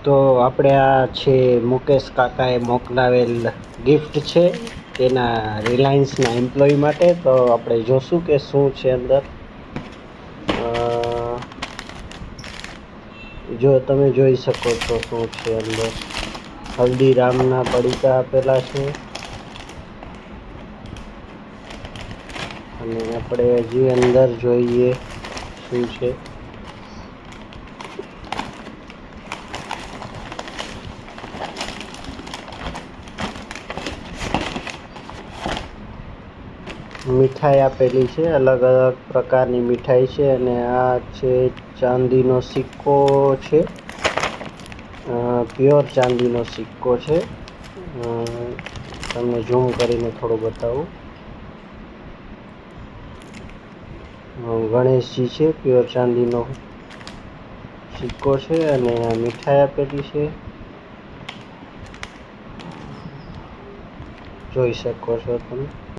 તો આપણે આ છે મુકેશ કાકાએ મોકલાવેલ ગિફ્ટ છે તેના રિલાયન્સના એમ્પ્લોય માટે. તો આપણે જોશું કે શું છે અંદર. જો તમે જોઈ શકો છો શું છે અંદર. હલ્દીરામના પડીકા આપેલા છે અને આપણે હજી અંદર જોઈએ શું છે. મીઠાઈ આપેલી છે, અલગ અલગ પ્રકારની મીઠાઈ છે અને આ છે ચાંદીનો સિક્કો છે, પ્યોર ચાંદીનો સિક્કો છે. તમને ઝૂમ કરીને થોડું બતાવું. ગણેશજી છે, પ્યોર ચાંદીનો સિક્કો છે અને મીઠાઈ આપેલી છે, જોઈ શકો છો તમે.